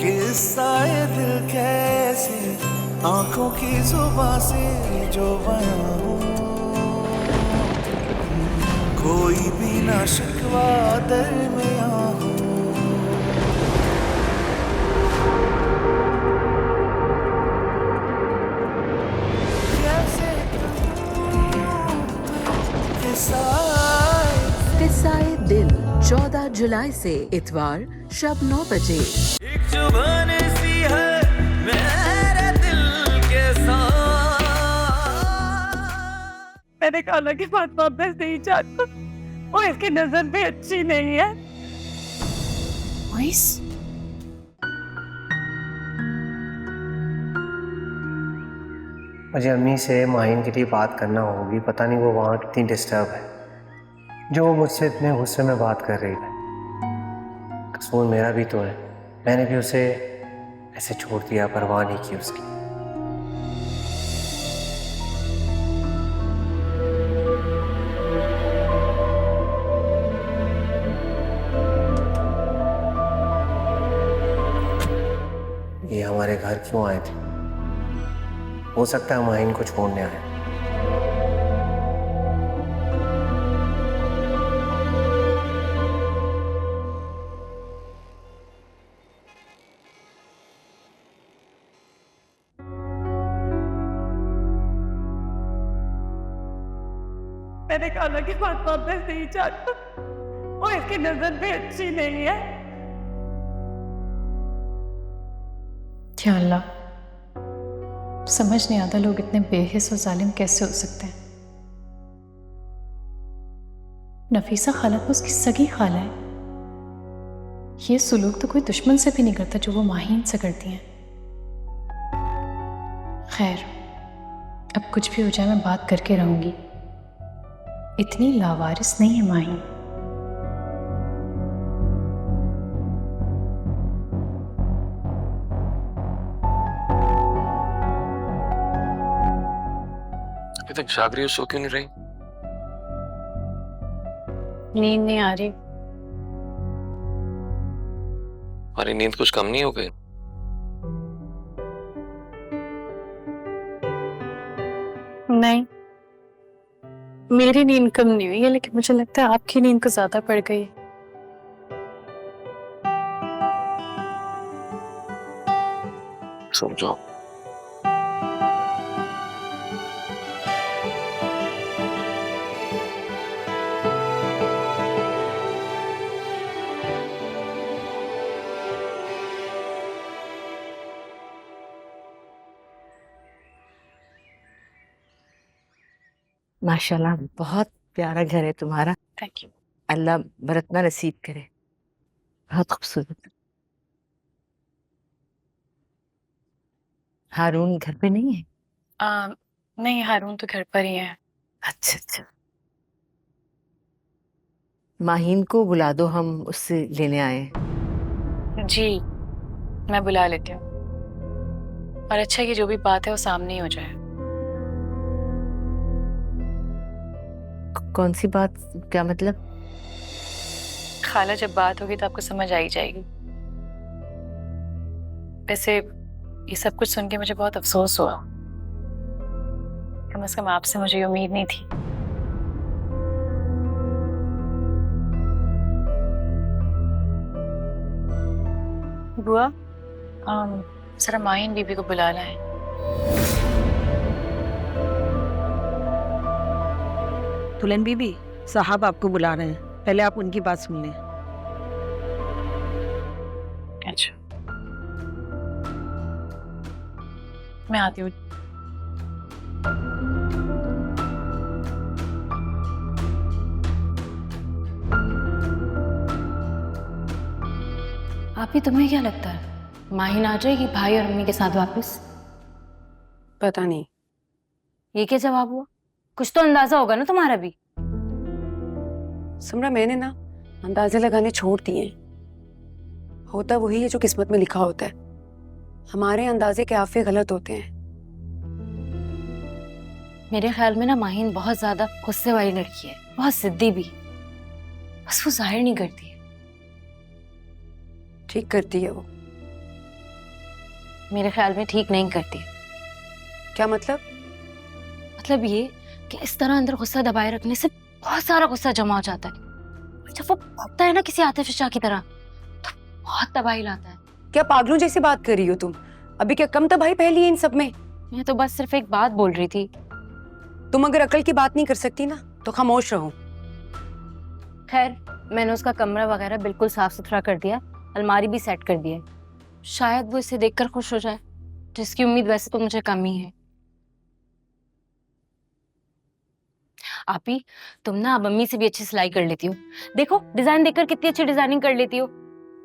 किस्सा ये दिल कैसे आंखों की जुबां से जो बयां हो, कोई भी ना शिकवा दरमियां हो। कैसे किस्साए दिल 14 जुलाई से इतवार शब 9 बजे। एक जुबान सी है मेरे दिल के साथ। मैंने खाला के पास वापस नहीं जाता, वो इसकी नजर भी अच्छी नहीं है। मुझे अम्मी से माहिन के लिए बात करना होगी। पता नहीं वो वहाँ कितनी डिस्टर्ब है जो वो मुझसे इतने गुस्से में बात कर रही है। कसूर मेरा भी तो है, मैंने भी उसे ऐसे छोड़ दिया, परवाह नहीं की उसकी। ये हमारे घर क्यों आए थे? हो सकता है माहिन को छोड़ने आए। मैंने खाला के पास वापस नहीं जाता, वो इसकी नजर भी अच्छी नहीं है। क्या अल्लाह, समझ नहीं आता लोग इतने बेहिस और जालिम कैसे हो सकते हैं। नफीसा खाला तो उसकी सगी खाला है। ये सुलूक तो कोई दुश्मन से भी नहीं करता जो वो माहीन से करती हैं। खैर, अब कुछ भी हो जाए मैं बात करके रहूंगी। इतनी लावारिस नहीं है माहीन। अभी तक जाग रही हो, सो क्यों नहीं रही? नींद नहीं आ रही। हमारी नींद कुछ कम नहीं हो गई? नहीं, मेरी नींद कम नहीं हुई है, लेकिन मुझे लगता है आपकी नींद को ज्यादा पड़ गई। सो जाओ। माशाल्लाह, बहुत प्यारा घर है तुम्हारा। Thank you. अल्लाह बरतना नसीब करे। बहुत खूबसूरत। हारून घर पे नहीं है? नहीं, हारून तो घर पर ही है। अच्छा अच्छा, माहीन को बुला दो, हम उससे लेने आए हैं। जी, मैं बुला लेती हूँ। और अच्छा है कि जो भी बात है वो सामने ही हो जाए। कौन सी बात? क्या मतलब? खाला, जब बात होगी तो आपको समझ आ ही जाएगी। वैसे ये सब कुछ सुन के मुझे बहुत अफसोस हुआ। कम से कम आपसे मुझे ये उम्मीद नहीं थी। बुआ, जरा माहिन बीबी को बुला लाएं। दुल्हन बीबी, साहब आपको बुला रहे हैं, पहले आप उनकी बात सुन लें। अच्छा, मैं आती हूँ। आप ही, तुम्हें क्या लगता है माहिन आ जाएगी भाई और अम्मी के साथ वापस? पता नहीं। ये क्या जवाब हुआ? कुछ तो अंदाजा होगा ना तुम्हारा भी। समरा, मैंने ना अंदाजे लगाने छोड़ दिए। होता वही है जो किस्मत में लिखा होता है। हमारे अंदाजे के आफे गलत होते हैं। मेरे ख्याल में ना माहिन बहुत ज्यादा गुस्से वाली लड़की है, बहुत जिद्दी भी। बस वो जाहिर नहीं करती है। ठीक करती है वो। मेरे ख्याल में ठीक नहीं करती। क्या मतलब? मतलब ये कि इस तरह अंदर गुस्सा दबाए रखने से बहुत सारा गुस्सा जमा हो जाता है, और जब वो भौंकता है ना किसी आतिफिशा की तरह, तो बहुत तबाही लाता है। क्या पागलों जैसी बात कर रही हो तुम? अभी क्या कम तबाही फैली है इन सब में? मैं तो बस सिर्फ एक बात बोल रही थी। तुम अगर अकल की बात नहीं कर सकती ना तो खामोश रहो। खैर, मैंने उसका कमरा वगैरह बिल्कुल साफ सुथरा कर दिया, अलमारी भी सेट कर दी है। शायद वो इसे देखकर खुश हो जाए, जिसकी उम्मीद वैसे तो मुझे कम ही है। आपी, तुम ना अब मम्मी से भी अच्छी सिलाई कर लेती हो। देखो डिजाइन देखकर कितनी अच्छी डिजाइनिंग कर लेती हो।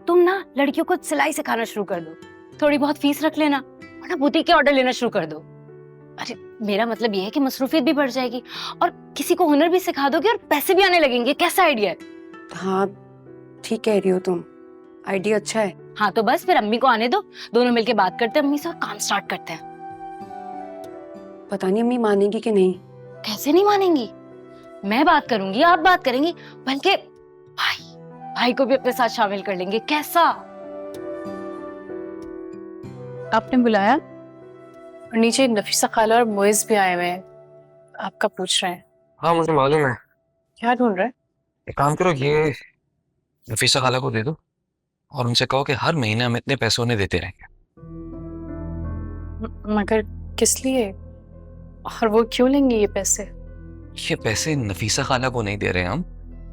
तुम ना लड़कियों को सिलाई सिखाना शुरू कर दो, थोड़ी बहुत फीस रख लेना, और ना बुटीक के ऑर्डर लेना शुरू कर दो। अरे मेरा मतलब ये है कि मसरूफियत भी बढ़ जाएगी और किसी को हुनर भी सिखा दोगे और पैसे भी आने लगेंगे। कैसा आइडिया है? हाँ ठीक कह रही हो तुम, आइडिया अच्छा है। हाँ तो बस फिर अम्मी को आने दो, दोनों मिलके बात करते हैं अम्मी से और काम स्टार्ट करते हैं। पता नहीं अम्मी मानेगी कि नहीं। कैसे नहीं मानेंगी? मैं बात करूंगी, आप बात करेंगी, बल्कि भाई को भी अपने साथ शामिल कर लेंगे। कैसा? आपने बुलाया? और नीचे नफीसा खाला और मोइज भी आए हुए हैं, आपका पूछ रहे हैं। हाँ मुझे मालूम है। क्या ढूंढ रहे हैं? एक काम करो, ये नफीसा खाला को दे दो और उनसे कहो कि हर महीने हम इतने पैसे उन्हें देते रहेंगे। मगर किस लिए, और वो क्यों लेंगे ये पैसे? ये पैसे नफीसा खाला को नहीं दे रहे हम,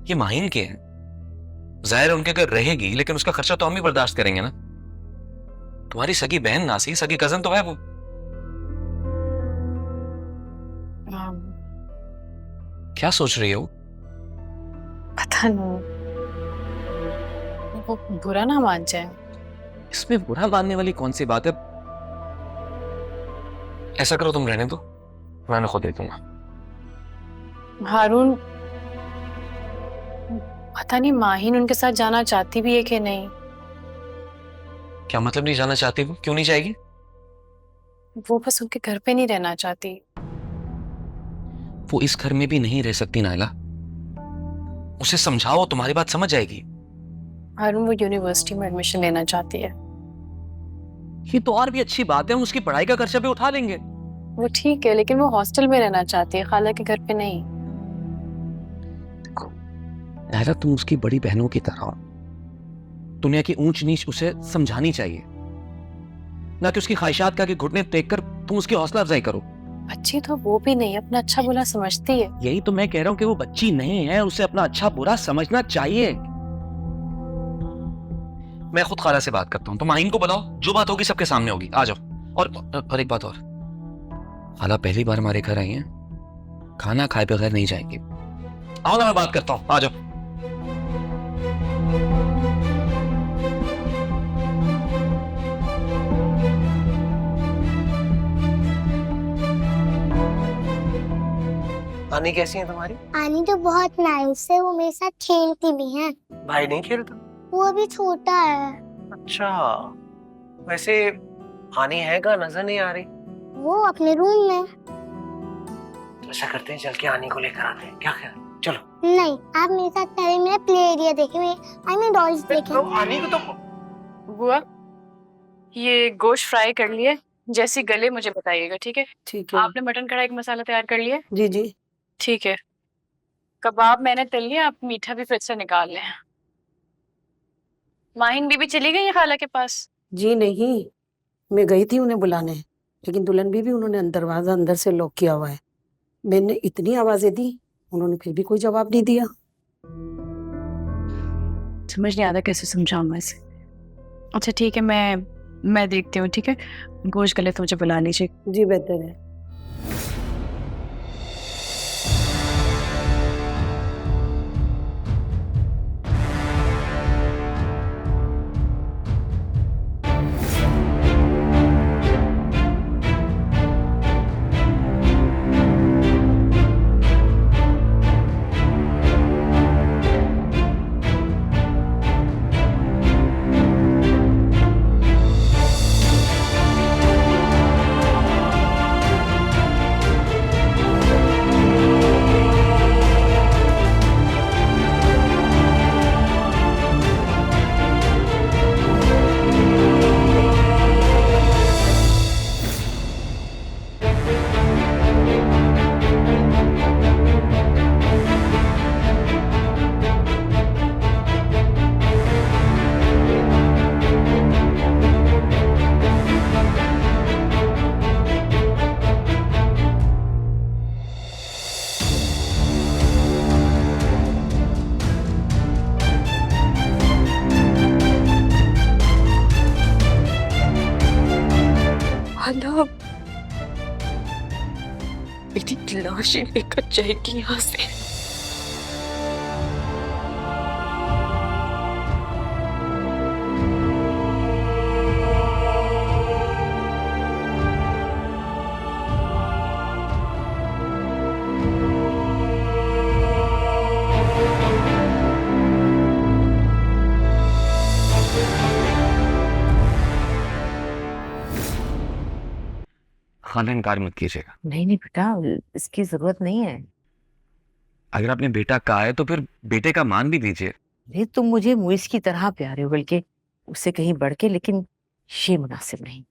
ये माहिन के हैं। जाहिर है उनके घर रहेगी, लेकिन उसका खर्चा तो हम ही बर्दाश्त करेंगे ना। तुम्हारी सगी बहन नासी, सगी कजन तो है वो। क्या सोच रही हो? पता नहीं, वो बुरा ना मान जाए। इसमें बुरा मानने वाली कौन सी बात है? ऐसा करो, तुम रहने दो, मैं खुद दे दूंगा। हारून, पता नहीं माहिन उनके साथ जाना चाहती भी है कि नहीं। क्या मतलब नहीं जाना चाहती? वो क्यों नहीं जाएगी? वो बस उनके घर पे नहीं रहना चाहती। वो इस घर में भी नहीं रह सकती नायला, उसे समझाओ, तुम्हारी बात समझ जाएगी। हारून, वो यूनिवर्सिटी में एडमिशन लेना चाहती है। ये तो और भी अच्छी बात है, हम उसकी पढ़ाई का खर्चा भी उठा लेंगे। वो ठीक है, लेकिन वो हॉस्टल में रहना चाहती है, खाला के घर पे नहीं। नायला, तुम उसकी बड़ी बहनों की तरह हो। दुनिया की ऊंच नीच उसे समझानी चाहिए, ना कि उसकी ख्वाहिशात का कि घुटने देखकर तुम उसकी हौसला अफजाई करो। बच्ची तो वो भी नहीं, अपना अच्छा बुरा समझती है। यही तो मैं कह रहा हूँ कि वो बच्ची नहीं है, उसे अपना अच्छा बुरा समझना चाहिए। मैं खुद खाला से बात करता हूँ, तो माहिन को बताओ, जो बात होगी सबके सामने होगी। आ जाओ। और एक बात और, खाला पहली बार हमारे घर आई हैं, खाना खाए बगैर नहीं जाएंगे। आओ ना, मैं बात करता हूँ, आ जाओ। आनी कैसी है तुम्हारी? आनी तो बहुत नाइस है, वो मेरे साथ खेलती भी है। भाई नहीं खेलता? वो अभी छोटा है। अच्छा, वैसे आनी है कहाँ, नजर नहीं आ रही? वो अपने रूम में। तो ऐसा करते हैं, चल के आनी को लेकर आते हैं, क्या ख्याल? चलो। नहीं, आप मेरे साथ पहले मेरा प्ले एरिया देखें, आई मीन डॉल्स देखें। आनी को तो बुआ, ये गोश्त फ्राई कर लिए, जैसे गले मुझे बताइएगा, ठीक है? ठीक है। आपने मटन कढ़ाई का मसाला तैयार कर लिया? जी जी ठीक है। कबाब मैंने तल लिया, आप मीठा भी फ्रिज से निकाल लें। माहिन बीबी चली गई है खाला के पास? जी नहीं, मैं गई थी उन्हें बुलाने, लेकिन दुल्हन बीबी उन्होंने दरवाजा अंदर से लॉक किया हुआ है। मैंने इतनी आवाजें दी, उन्होंने फिर भी कोई जवाब नहीं दिया। समझ नहीं आता कैसे समझाऊं मैं इसे। अच्छा ठीक है, मैं देखती हूँ, ठीक है? गोश्त गले तो मुझे बुला लीजिए। जी बेहतर है। खाना मेरी लाश ही लेकर जाएगी यहाँ से। खाना इनकार मत कीजिएगा। नहीं नहीं बेटा, इसकी जरूरत नहीं है। अगर आपने बेटा कहा है तो फिर बेटे का मान भी दीजिए। नहीं, तुम मुझे मुइस की तरह प्यारे हो, बल्कि उससे कहीं बढ़ के, लेकिन ये मुनासिब नहीं।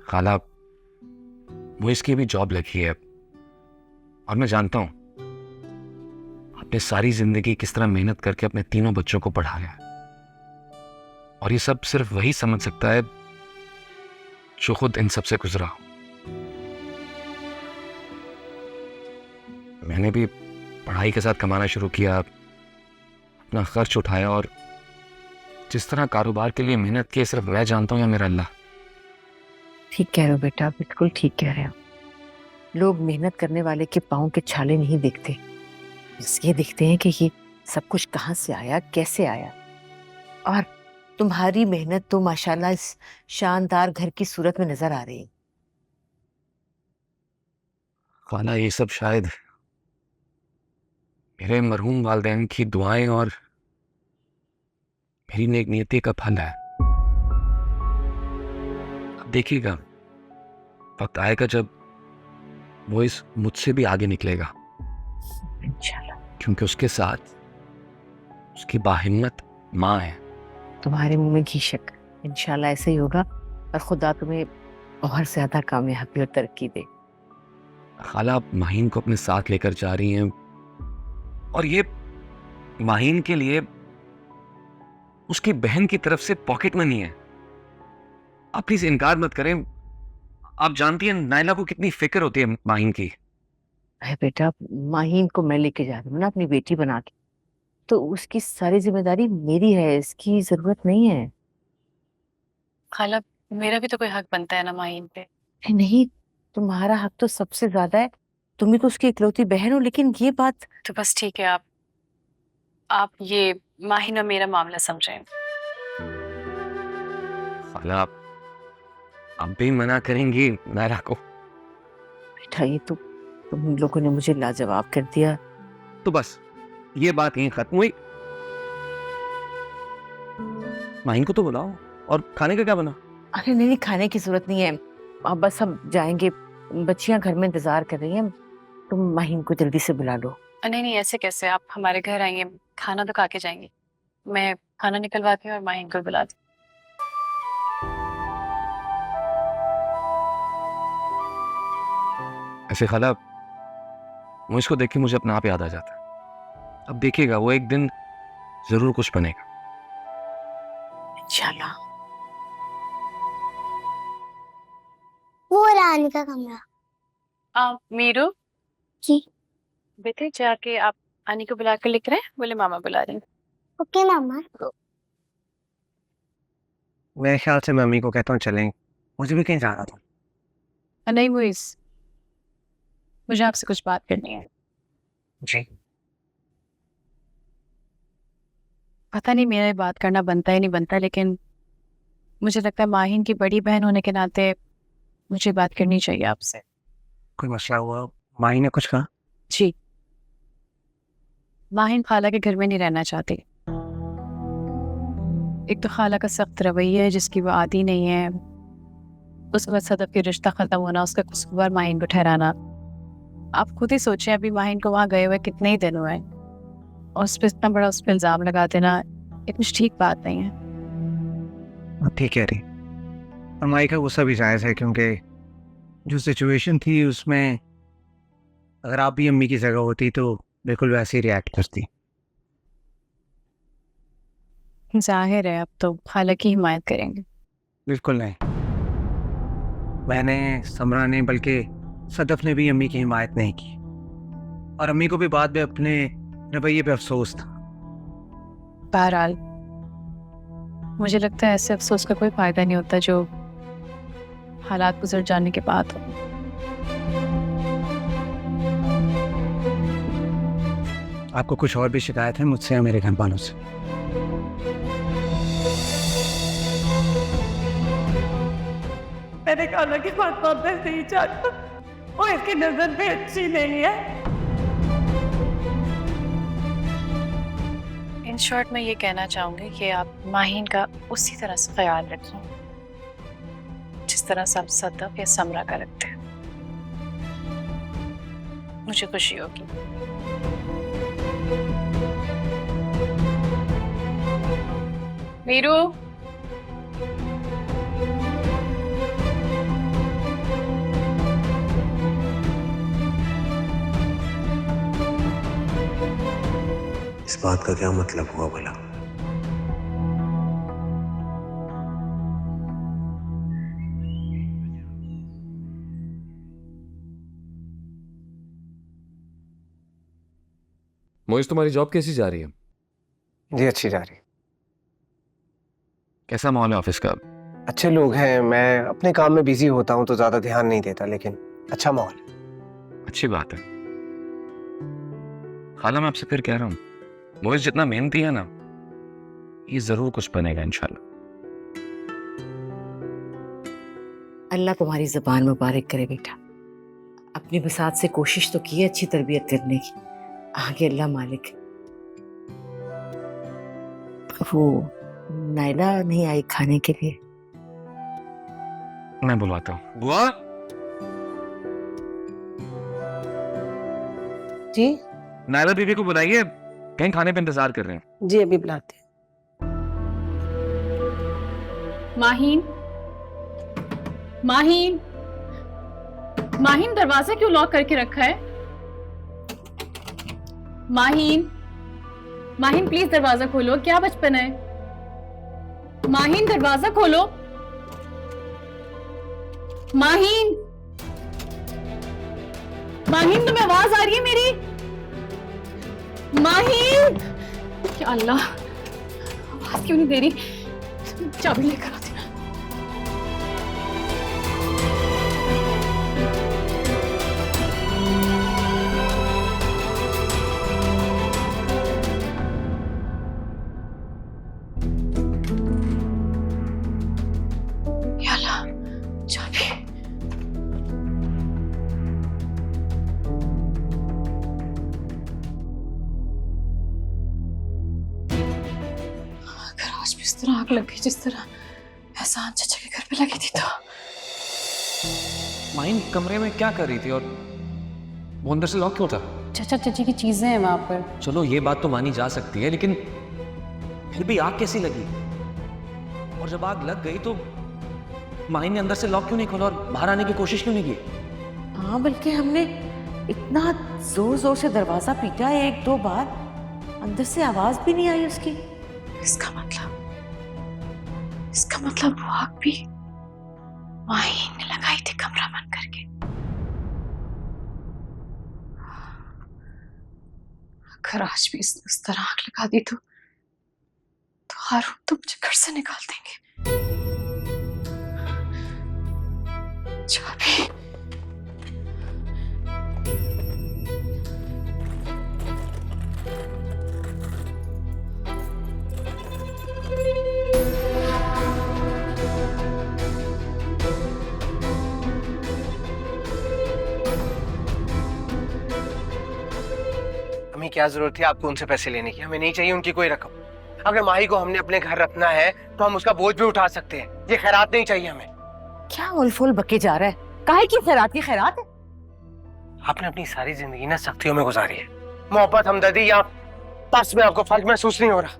खाला, वो इसकी भी जॉब लगी है और मैं जानता हूं आपने सारी जिंदगी किस तरह मेहनत करके अपने तीनों बच्चों को पढ़ाया है, और ये सब सिर्फ वही समझ सकता है जो खुद इन सब से गुजरा हो। मैंने भी पढ़ाई के साथ कमाना शुरू किया, अपना खर्च उठाया, और जिस तरह कारोबार के लिए मेहनत की सिर्फ मैं जानता हूं या मेरा अल्लाह। ठीक कह रहे हो बेटा, बिल्कुल ठीक कह रहे हो। लोग मेहनत करने वाले के पाँव के छाले नहीं देखते, बस ये देखते हैं कि ये सब कुछ कहाँ से आया, कैसे आया। और तुम्हारी मेहनत तो माशाल्लाह इस शानदार घर की सूरत में नजर आ रही है। खाला, ये सब शायद मेरे मरहूम वालिदैन की दुआएं और मेरी नेक नियति का फल है। अब देखिएगा, वक्त आएगा जब वो इस मुझसे भी आगे निकलेगा इंशाल्लाह। क्योंकि उसके साथ उसकी बाहिम्मत माँ है। तुम्हारे मुंह में घी शक्कर, इंशाल्लाह ऐसे ही होगा, और खुदा तुम्हें और ज्यादा कामयाबी और तरक्की दे। खाला, आप माहीन को अपने साथ लेकर जा रही हैं, और ये माहीन के लिए उसकी बहन की तरफ से पॉकेट मनी है। आप प्लीज इनकार मत करें। आप जानती हैं नायला को कितनी फिक्र होती है माहीन की। अरे बेटा, माहीन को मैं लेके जा रही हूँ ना अपनी बेटी बना के, तो उसकी सारी जिम्मेदारी मेरी है, इसकी जरूरत नहीं है। खाला, मेरा भी तो कोई हक बनता है ना माहीन पे। नहीं, तुम्हारा हक तो सबसे ज्यादा है, तुम ही तो उसकी इकलौती बहन हो। लेकिन ये बात तो बस ठीक है, आप ये माहीन और मेरा मामला समझें। खाला, आप भी मना करेंगी नायला को? बेटा, ये तो तुम लोगों ने मुझे लाजवाब कर दिया। तो बस ये बात यहीं खत्म हुई। माहीन को तो बुलाओ। और खाने का क्या बना? अरे नहीं, खाने की जरूरत नहीं है, अब बस हम जाएंगे, बच्चियां घर में इंतजार कर रही हैं। तुम माहीन को जल्दी से बुला लो। नहीं नहीं, ऐसे कैसे? आप हमारे घर आएंगे, खाना तो खा के जाएंगे। मैं खाना निकलवाती हूँ और माहीन को बुलाती हूँ। ऐसे खाला, वो इसको देख के मुझे अपना आप याद आ जाता है। अब देखिएगा, वो एक दिन जरूर कुछ बनेगा इंशाल्लाह। वो रानी का कमरा। मीरू जी। बेटे, जाके आप आनी को बुला कर लिख रहे हैं? बोले मामा बुला रहे हैं। ओके मामा। मेरे ख्याल से मैं मम्मी को कहता हूँ चलें, मुझे भी कहीं जाना था। नहीं मुइस, मुझे आपसे कुछ बात करनी है। जी। पता नहीं मेरा ये बात करना बनता है नहीं बनता, लेकिन मुझे लगता है माहीन की बड़ी बहन होने के नाते मुझे बात करनी चाहिए आपसे। कोई मसला हुआ? माही ने कुछ कहा? जी, माहीन खाला के घर में नहीं रहना चाहती। एक तो खाला का सख्त रवैया है जिसकी वो आदी नहीं है, उसके बाद सदफ के रिश्ता खत्म होना, उसका कसूरवार माहीन को ठहराना। आप खुद ही सोचें, अभी माहीन को वहाँ गए हुए कितने ही दिन हुए, और उस पर इतना बड़ा उस पर इल्ज़ाम लगा देना ये कुछ ठीक बात नहीं है। ठीक कह रही, और माही का गुस्सा भी जायज़ है, क्योंकि जो सिचुएशन थी उसमें अगर आप भी अम्मी की जगह होती तो बिल्कुल वैसे ही रिएक्ट करती। जाहिर है अब तो खाला की हिमायत करेंगे। बिल्कुल नहीं, मैंने, समरा ने, बल्कि सदफ ने भी अम्मी की हिमायत नहीं की, और अम्मी को भी बाद में अपने रवैये पे अफसोस था। बहरहाल मुझे लगता है ऐसे अफसोस का कोई फायदा नहीं होता जो हालात गुजर जाने के बाद हो। आपको कुछ और भी शिकायत है मुझसे या मेरे घर वालों से? मैंने कहा कि फातिमा मैं नहीं चाहता, वो इसकी नजर में अच्छी नहीं है। इन शॉर्ट मैं ये कहना चाहूंगी कि आप माहीन का उसी तरह से ख्याल रखें जिस तरह से आप सदफ या समरा का रखते हैं। मुझे खुशी होगी। वीरू, इस बात का क्या मतलब हुआ भला? मोइज, तुम्हारी जॉब कैसी जा रही है? जी अच्छी जा रही है। कैसा माहौल है ऑफिस का? अच्छे लोग हैं, मैं अपने काम में बिजी होता हूँ तो ज्यादा ध्यान नहीं देता, लेकिन अच्छा माहौल है। अच्छी बात है। खाला, मैं आपसे फिर कह रहा हूँ, मोइज जितना मेहनती है ना, ये जरूर कुछ बनेगा इंशाल्लाह। अल्लाह तुम्हारी जबान मुबारक करे बेटा। अपनी बसात से कोशिश तो की है अच्छी तरबियत करने की, आगे अल्लाह मालिक। वो नायला नहीं आई खाने के लिए? मैं बुलवाता हूँ। बुआ जी नायला बीबी को बुलाइए, कहीं खाने पे इंतजार कर रहे हैं। जी अभी बुलाते हैं। माहीन, माहीन, माहीन दरवाजा क्यों लॉक करके रखा है? माहीन, माहीन प्लीज दरवाजा खोलो, क्या बचपन है? माहीन दरवाजा खोलो। माहीन, माहीन तुम्हें आवाज आ रही है मेरी? माहीन, क्या अल्लाह, आवाज क्यों नहीं दे रही? चाबी लेकर आती। इस तरह आग लग गई जिस तरह एहसान चाचा के घर पे लगी थी। तो माहीन कमरे में क्या कर रही थी और वो अंदर से लॉक क्यों था? चाचा चाची की चीजें हैं वहां पर। चलो ये बात तो मानी जा सकती है, लेकिन फिर भी आग कैसी लगी? और जब आग लग गई तो माहीन ने अंदर से लॉक क्यों नहीं खोला और बाहर आने की कोशिश क्यों नहीं की? हाँ, बल्कि हमने इतना जोर जोर से दरवाजा पीटा है 1-2 बार, अंदर से आवाज भी नहीं आई उसकी। इसका मतलब वो आग भी माहीन ने लगाई थी कमरा बंद करके। अगर आज भी इसने उस तरह आग लगा दी तो हारून तो मुझे घर से निकाल देंगे। चाबी, हमें क्या जरूरत थी आपको उनसे पैसे लेने की? हमें नहीं चाहिए उनकी कोई रकम। अगर माही को हमने अपने घर रखना है तो हम उसका बोझ भी उठा सकते हैं, ये खैरात नहीं चाहिए हमें। क्या उलफुल बके जा रहा है? काहे की खैरात? की खैरात है? आपने अपनी सारी जिंदगी ना सख्तियों में गुजारी है। मोहब्बत, हमदर्दी या पास में आपको फर्क महसूस नहीं हो रहा?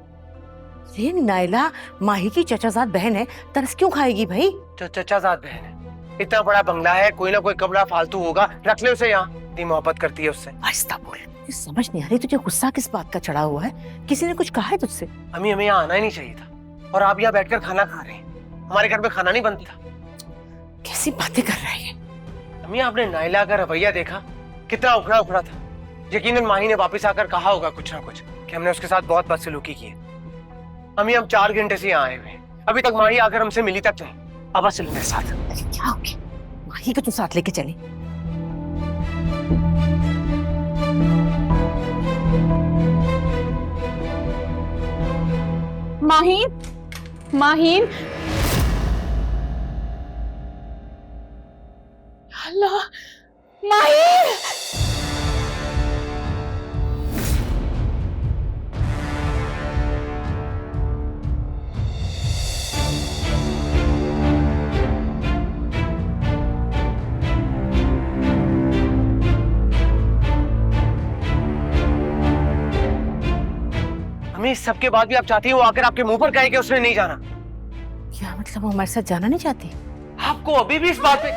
ये नायला माही की चचाजाद बहन है, तरस क्यों खाएगी भाई? चचाजाद बहन है, इतना बड़ा बंगला है, कोई ना कोई कमरा फालतू होगा, रख ले उसे यहाँ। इतनी मोहब्बत करती है उससे। आहिस्ता बोल, समझ नहीं आ रही तुझे गुस्सा किस बात का चढ़ा हुआ है? किसी ने कुछ कहा है तुझसे? अम्मी, हमें यहाँ आना ही नहीं चाहिए था, और आप यहाँ बैठकर खाना खा रहे हैं। हमारे घर में खाना नहीं बनता। कैसी बातें कर रही है? अम्मी, आपने नायला का रवैया देखा, कितना उखड़ा उखड़ा था। यकीनन माही ने वापस आकर कहा होगा कुछ ना कुछ कि हमने उसके साथ बहुत बदसलूकी की है। अम्मी, हम 4 घंटे से यहाँ आए हुए हैं, अभी तक माही आकर हमसे मिली तक नहीं। अब चलो मेरे साथ। क्या हो गया? माही को तू साथ लेके चले। माहीन, माहीन, अल्लाह, माहीन। हमें इस सब के बाद भी आप चाहती हो आकर आपके मुंह पर कहे कि उसने नहीं जाना? क्या मतलब वो हमारे साथ जाना नहीं चाहती? आपको अभी भी इस बात पे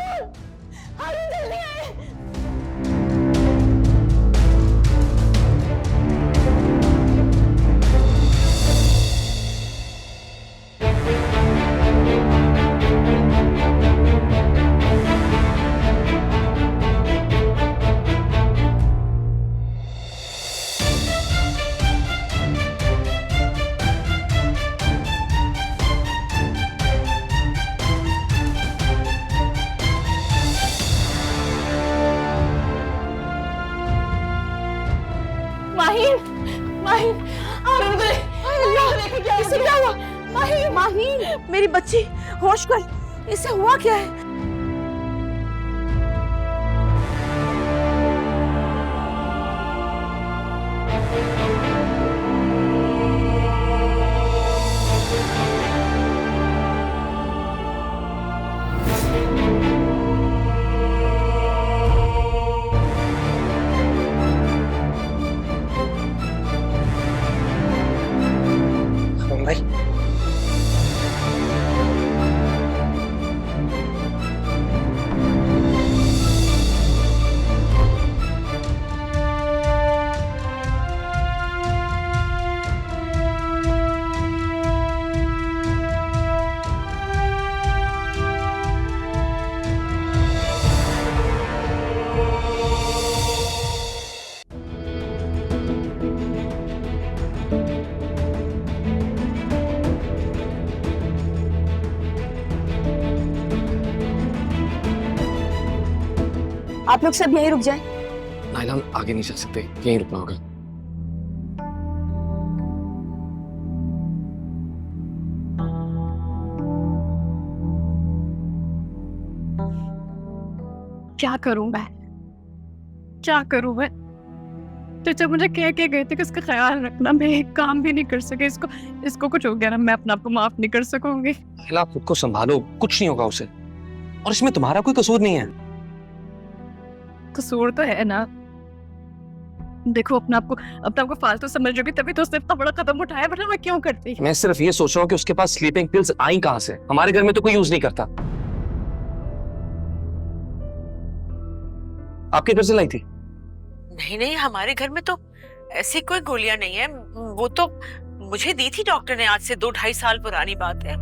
माहीन, माहीन, इसे क्या हुआ? माहीन, माहीन, मेरी बच्ची, होश कर, इसे हुआ क्या है? भाई आप लोग सब यहीं रुक जाएं। नाइला, हम आगे नहीं चल सकते, यहीं रुकना होगा। क्या करूं मैं, क्या करूं मैं? तो जब मुझे कह के गए थे कि इसका ख्याल रखना, मैं एक काम भी नहीं कर सके। इसको कुछ हो गया ना, मैं अपने आप को माफ नहीं कर सकूंगी। नाइला, आप खुद को संभालो, कुछ नहीं होगा उसे, और इसमें तुम्हारा कोई कसूर नहीं है। कसूर तो है ना। देखो, अपने आप को फालतू समझोगी तभी तो उसने इतना बड़ा कदम उठाया, वरना मैं क्यों करती? मैं सिर्फ ये सोच रहा हूँ कि उसके पास स्लीपिंग पिल्स आई कहाँ से? हमारे घर में तो कोई यूज नहीं करता। आपके घर से लाई थी? नहीं नहीं, हमारे घर में तो ऐसी कोई गोलियां नहीं है। वो तो मुझे दी थी डॉक्टर ने, आज से 2-2.5 साल पुरानी बात है।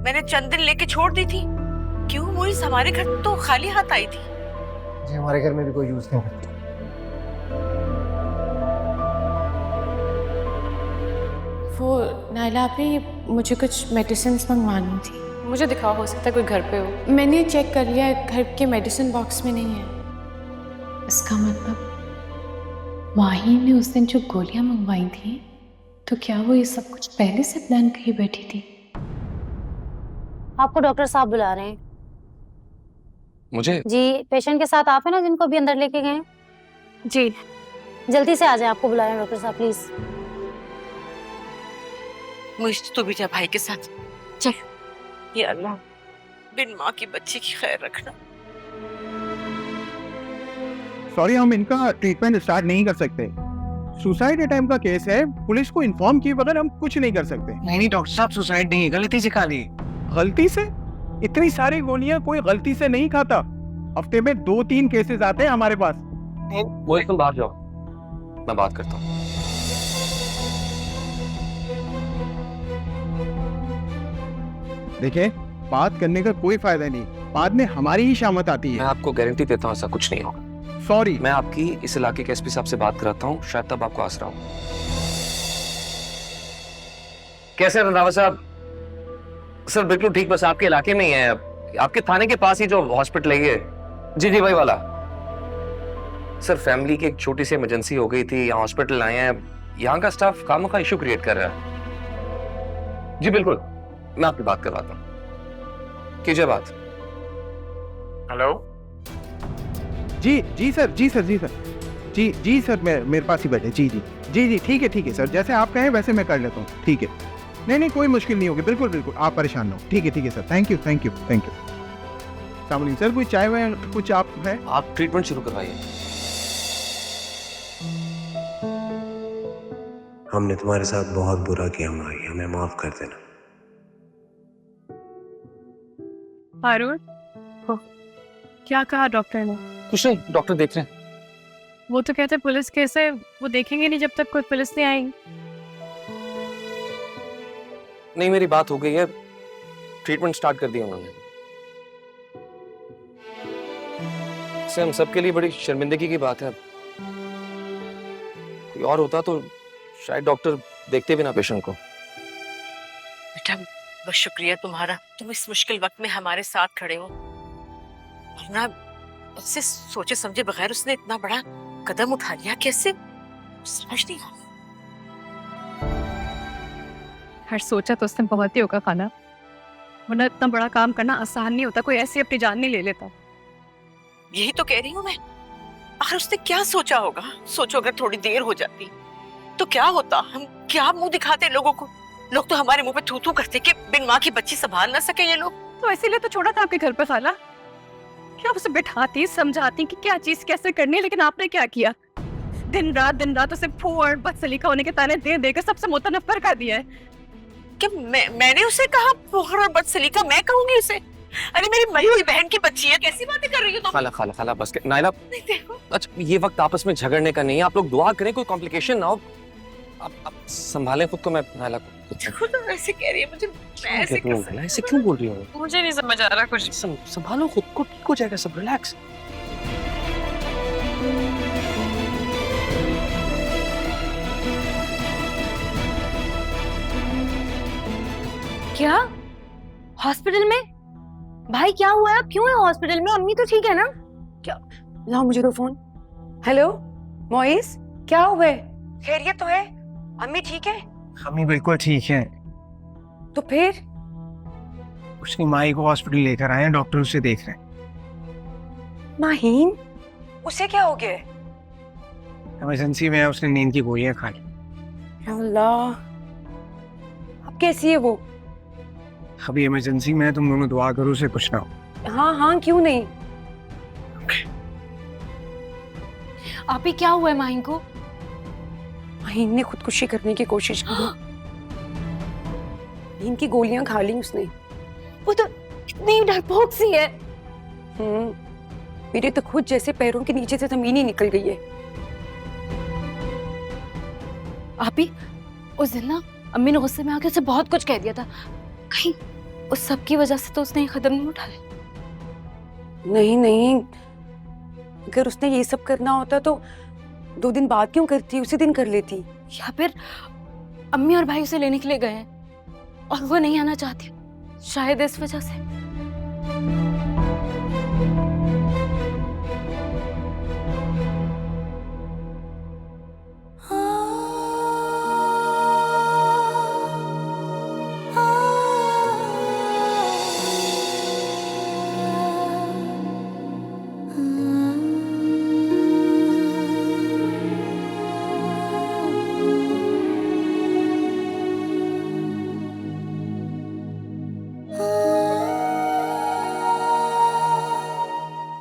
मैंने चंद दिन लेके छोड़ दी थी। क्यों मोइस, हमारे घर तो खाली हाथ आई थी। जी, हमारे घर में भी कोई यूज नहीं करता। वो नाइला, आपने मुझे कुछ मेडिसिन मंगवानी थी। मुझे दिखाओ, हो सकता है कोई घर पे हो। मैंने चेक कर लिया, घर के मेडिसिन बॉक्स में नहीं है। इसका मतलब माहीन ने उस दिन जो गोलियां मंगवाई थी, तो क्या वो ये सब कुछ पहले से प्लान करके बैठी थी? आपको डॉक्टर साहब बुला रहे हैं। मुझे? जी, पेशेंट के साथ आप है ना, जिनको भी अंदर लेके गए? जी। जल्दी से आ जाए, आपको बुला रहे हैं डॉक्टर साहब, प्लीज। मोइस, तू भी जा भाई के साथ, चल। ये अल्लाह, बिन माँ की बच्ची की खैर रखना। सॉरी, हम इनका ट्रीटमेंट स्टार्ट नहीं कर सकते। सुसाइड अटेम्प्ट का केस है, पुलिस को इन्फॉर्म किए बगैर हम कुछ नहीं कर सकते। नहीं डॉक्टर साहब, सुसाइड नहीं है, गलती से खा ली। गलती से? इतनी सारी गोलियां कोई गलती से नहीं खाता। हफ्ते में 2-3 केसेस आते हैं हमारे पास। वो एकदम बाहर जाओ, मैं बात करता हूँ। देखिए, बात करने का कोई फायदा नहीं, बाद में हमारी ही शामत आती मैं है। आपको गारंटी देता हूँ ऐसा कुछ नहीं होगा। सॉरी। मैं आपकी इस इलाके के एसपी साहब से बात कराता हूँ, शायद तब आपको आसरा हो। कैसे हैं रंधावा साहब? सर बिल्कुल ठीक, बस आपके इलाके में ही है, आपके थाने के पास ही जो हॉस्पिटल है ये। जी जी भाई वाला। सर फैमिली की एक छोटी सी इमरजेंसी हो गई थी, यहाँ हॉस्पिटल आए हैं, यहाँ का स्टाफ खामखा इशू क्रिएट कर रहा है। जी बिल्कुल, मैं आपकी बात करवाता हूँ, कीजिए बात। हेलो। जी सर जी सर, मेरे पास ही बैठे। जी ठीक है सर, जैसे आप कहें वैसे मैं कर लेता हूँ। ठीक है, नहीं कोई मुश्किल नहीं होगी, बिल्कुल आप परेशान ना हो। ठीक है सर, थैंक यू। सामने सर कोई चाय वाय कुछ आप है? आप ट्रीटमेंट शुरू करवाइए। हमने तुम्हारे साथ बहुत बुरा किया माही, हमें माफ कर देना। अरुण, क्या कहा डॉक्टर ने? कुछ नहीं, डॉक्टर देख रहे हैं। वो तो कहते पुलिस केस है, वो देखेंगे नहीं जब तक कोई पुलिस नहीं आएगी। नहीं मेरी बात हो गई है, ट्रीटमेंट स्टार्ट कर दिया उन्होंने। इससे हम सबके लिए बड़ी शर्मिंदगी की बात है। कोई और होता तो शायद डॉक्टर देखते भी ना पेशेंट को। बेटा बहुत शुक्रिया तुम्हारा, तुम इस मुश्किल वक्त में हमारे साथ खड़े हो, वरना उससे सोचे समझे बगैर उसने इतना बड़ा कदम उठा लिया। कैसे समझ नहीं आ। हर सोचा तो उसने बहुत ही होगा खाना, वरना इतना बड़ा काम करना आसान नहीं होता, कोई ऐसी अपनी जान नहीं ले लेता। यही तो कह रही हूँ मैं, आखिर उसने क्या सोचा होगा? सोचो अगर थोड़ी देर हो जाती तो क्या होता? हम क्या मुंह दिखाते लोगों को? लोग तो हमारे मुंह पे थू थू करते कि बिन माँ की बच्ची संभाल ना सके ये लोग। तो इसीलिए तो छोड़ा था आपके घर पे खाला, क्या उसे बिठाती समझाती कि क्या चीज कैसे करनी है, लेकिन आपने क्या किया? दिन रात उसे फू और बदसलीका होने के ताने दे देकर सबसे मुतनफ्फर कर दिया है। क्या मैंने उसे कहा फुहर और बदसलीका? मैं कहूंगी उसे? अरे मेरी मरी हुई बहन की बच्ची है, कैसी बातें कर रही हो तुम? खाला बस नायला, अच्छा ये वक्त आपस में झगड़ने का नहीं है, आप लोग दुआ करें कोई कॉम्प्लिकेशन ना हो। आप संभालें खुद को। मैं नायला खुद ऐसे कह रही है मुझे, मैं ऐसे ऐसे क्यों बोल रही हूँ? मुझे नहीं समझ आ रहा कुछ। संभालो खुद को, ठीक हो जाएगा सब, रिलैक्स। क्या हॉस्पिटल में? भाई क्या हुआ है? क्यों है हॉस्पिटल में? अम्मी तो ठीक है ना? क्या? लाओ मुझे तो फोन। हेलो मोइस, क्या हुआ है? खैरियत तो है? अम्मी ठीक है? अम्मी बिल्कुल ठीक है। तो फिर? उसकी माई को हॉस्पिटल लेकर आए हैं, डॉक्टर उसे देख रहे हैं। माहीन, उसे क्या हो गया? इमरजेंसी में है, उसने नींद की गोलियां खा ली। अल्लाह, अब कैसी है वो? अभी इमरजेंसी में है, तुम दोनों दुआ करो उसे कुछ ना हो। हाँ क्यों नहीं। आप ही क्या हुआ है माहिन को? माहीन ने खुदकुशी करने की कोशिश की। नींद की गोलियां खा ली उसने। वो तो इतनी डरपोक सी है। मेरे तो खुद जैसे पैरों के नीचे से जमीन ही निकल गई है। आप ही उस दिन ना अम्मी ने गुस्से में आके उसे बहुत कुछ कह दिया था, कहीं उस सब की वजह से तो उसने ये कदम नहीं उठाया? नहीं, अगर उसने ये सब करना होता तो 2 दिन बाद क्यों करती, उसी दिन कर लेती। या फिर अम्मी और भाई उसे लेने के लिए गए हैं और वो नहीं आना चाहती, शायद इस वजह से।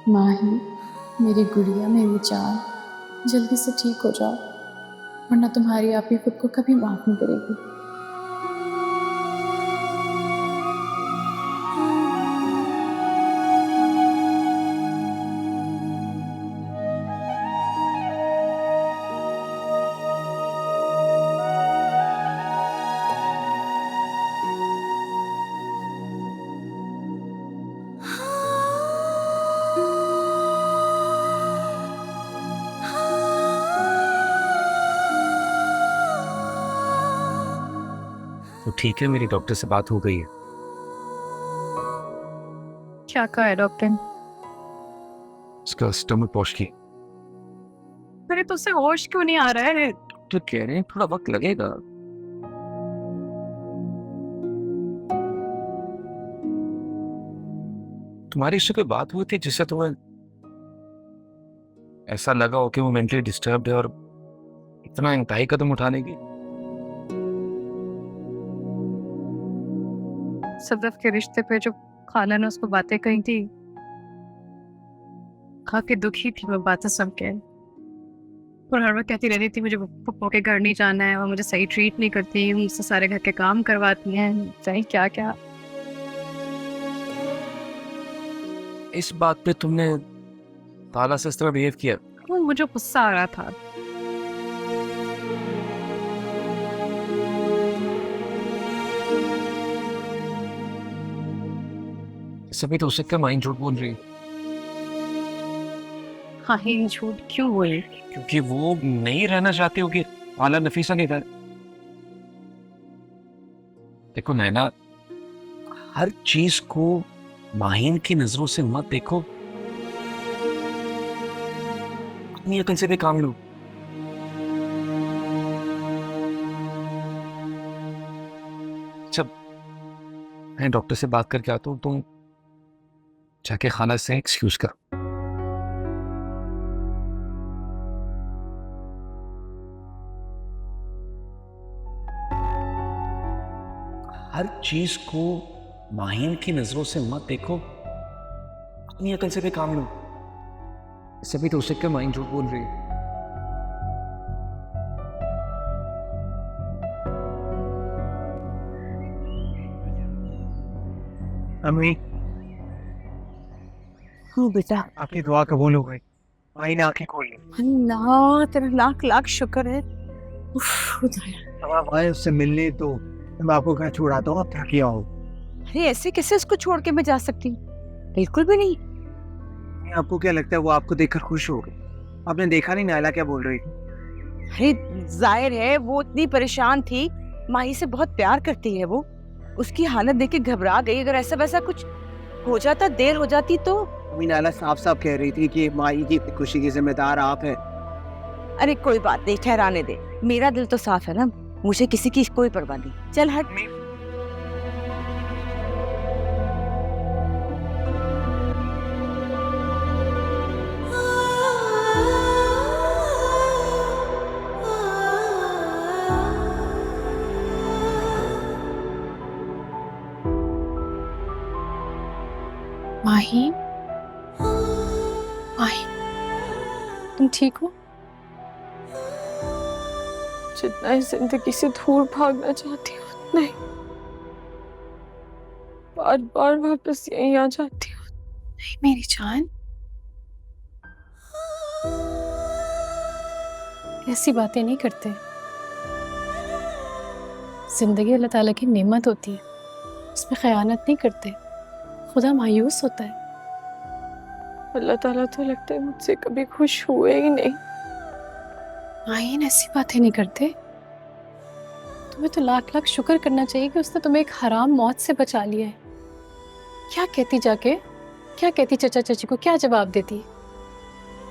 माही, मेरी गुड़िया, मेरी जान, जल्दी से ठीक हो जाओ, वरना तुम्हारी आप ही खुद को कभी माफ नहीं करेगी। तो ठीक है, मेरी डॉक्टर से बात हो गई है। क्या कहा है डॉक्टर? उसका स्टमक वॉश की। अरे तो उससे होश क्यों नहीं आ रहा है? तो कह रहे हैं थोड़ा वक्त लगेगा। तुम्हारी इससे कोई बात हुई थी जिससे तुम्हें ऐसा लगा हो कि वो मेंटली डिस्टर्ब है और इतना इंतहाई कदम उठाने की? सदफ के रिश्ते पे जो खाला ने उसको बातें कही थी, काफी दुखी थी वो बातें सुन के। और हर वक्त कहती रहती थी मुझे पप्पो के घर नहीं जाना है, वो मुझे सही ट्रीट नहीं करती, मुझसे सारे घर के काम करवाती हैं, सही क्या क्या। इस बात पे तुमने ताला से इस तरह बिहेव किया? वो मुझे गुस्सा आ रहा था। सभी तो उससे क्या माइंड झूठ बोल रही है? हाँ ही झूठ क्यों बोली? क्योंकि वो नहीं रहना चाहती होगी आला नफीसा के घर। देखो नैना, हर चीज को माहिन की नजरों से मत देखो, अपनी अकल से भी काम लो। जब मैं डॉक्टर से बात करके आता हूँ, तुम जाके खाना से एक्सक्यूज करो। हर चीज को माहिन की नजरों से मत देखो, अपनी अकल से भी काम लो। सभी तो उससे क्या माइंड झूठ बोल रही है? अम्मी, हाँ बेटा। आपकी दुआ कबूल हो गई, माही ने आंखें खोल ली। अल्लाह तेरा लाख लाख शुक्र है। उफ, खुदाया। अब आप आए उससे मिलने तो मैं आपको घर छोड़ाता हूँ, आप थकी आओ। अरे ऐसे कैसे उसको छोड़ के मैं जा सकती हूँ? बिल्कुल भी नहीं। आपको क्या लगता है वो आपको देखकर खुश हो गई? आपने देखा नहीं नायला क्या बोल रही थी? अरे जाहिर है वो इतनी परेशान थी, माही से बहुत प्यार करती है वो, उसकी हालत देख के घबरा गई। अगर ऐसा वैसा कुछ हो जाता, देर हो जाती तो। अम्मी नायला साफ साफ कह रही थी कि माही की खुशी की जिम्मेदार आप हैं। अरे कोई बात नहीं, ठहराने दे, मेरा दिल तो साफ है ना, मुझे किसी की कोई परवाह नहीं। चल हट। माही, माही, तुम ठीक हो? जितना इस जिंदगी से दूर भागना चाहती हूँ उतना ही बार बार वापस यहीं आ जाती हूँ। नहीं मेरी जान, ऐसी बातें नहीं करते। जिंदगी अल्लाह ताला की नेमत होती है, इसमें खयानत नहीं करते। खुदा मायूस होता है। अल्लाह ताला तो लगता है मुझसे कभी खुश हुए ही नहीं। आइन ऐसी बातें नहीं करते। तुम्हें तो लाख लाख शुक्र करना चाहिए कि उसने तुम्हें एक हराम मौत से बचा लिया है। क्या कहती जाके, क्या कहती चचा चाची को, क्या जवाब देती?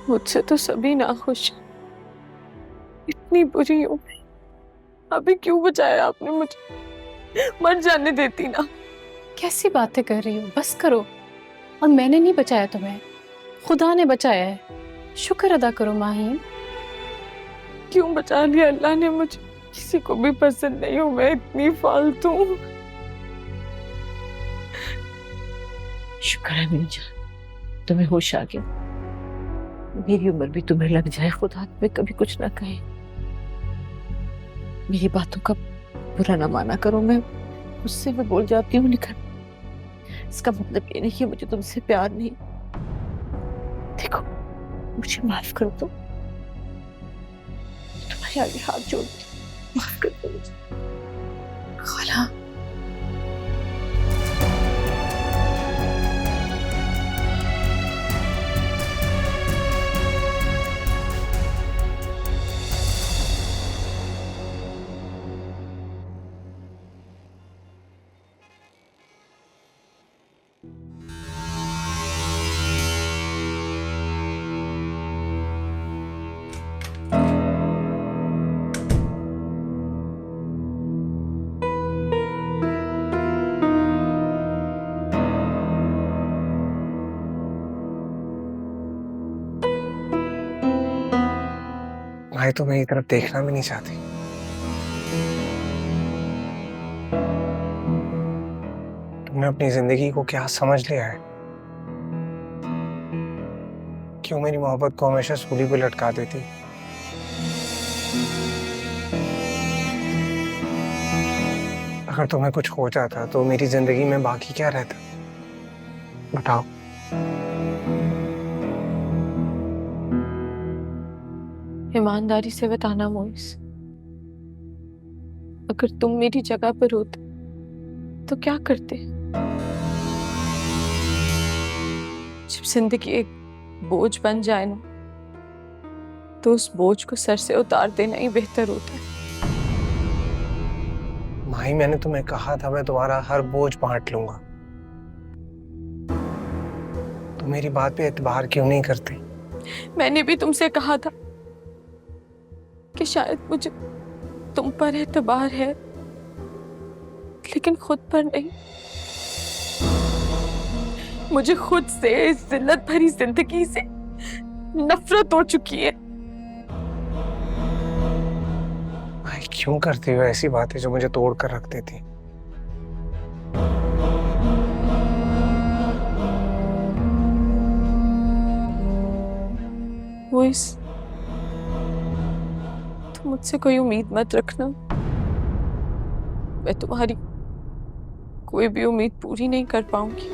मुझसे तो सभी नाखुश, इतनी बुरी हूँ मैं, अभी क्यों बचाया आपने मुझे? मर जाने देती ना। कैसी बातें कर रही हो, बस करो। और मैंने नहीं बचाया तुम्हें, खुदा ने बचाया है। शुक्र अदा करो माहीन। क्यों बचा लिया अल्लाह ने मुझे? किसी को भी पसंद नहीं हूं मैं, इतनी फालतू। शुक्र है मेरी जान, तुम्हें होश आ गया। मेरी उम्र भी तुम्हें लग जाए, खुदा तुम्हें कभी कुछ ना कहे। मेरी बातों का बुरा ना माना करो, मैं उससे भी बोल जाती हूँ, लेकिन इसका मतलब ये नहीं कि मुझे तुमसे प्यार नहीं। देखो मुझे माफ कर दो, तुम्हारे आगे हाथ जोड़ती हूँ, माफ कर दो मुझे। खाला, माही तो मेरी तरफ देखना भी नहीं चाहती। तुमने अपनी जिंदगी को क्या समझ लिया है? क्यों मेरी मोहब्बत को हमेशा सूली पे लटका देती? अगर तुम्हें कुछ हो जाता तो मेरी जिंदगी में बाकी क्या रहता? बताओ। ईमानदारी से बताना मोइस, अगर तुम मेरी जगह पर होते तो क्या करते? जब जिंदगी एक बोझ बन जाए ना, तो उस बोझ को सर से उतार देना ही बेहतर होता है। माही, मैंने तुम्हें कहा था मैं तुम्हारा हर बोझ बांट लूंगा। तुम मेरी बात पे एतबार क्यों नहीं करती? मैंने भी तुमसे कहा था कि शायद मुझे तुम पर एतबार है, लेकिन खुद पर नहीं। मुझे खुद से, इस जिल्लत भरी जिंदगी से नफरत हो चुकी है। माही, क्यों करती हो ऐसी बातें जो मुझे तोड़ कर रख देती? मोइस, तुम मुझसे कोई उम्मीद मत रखना। मैं तुम्हारी कोई भी उम्मीद पूरी नहीं कर पाऊंगी।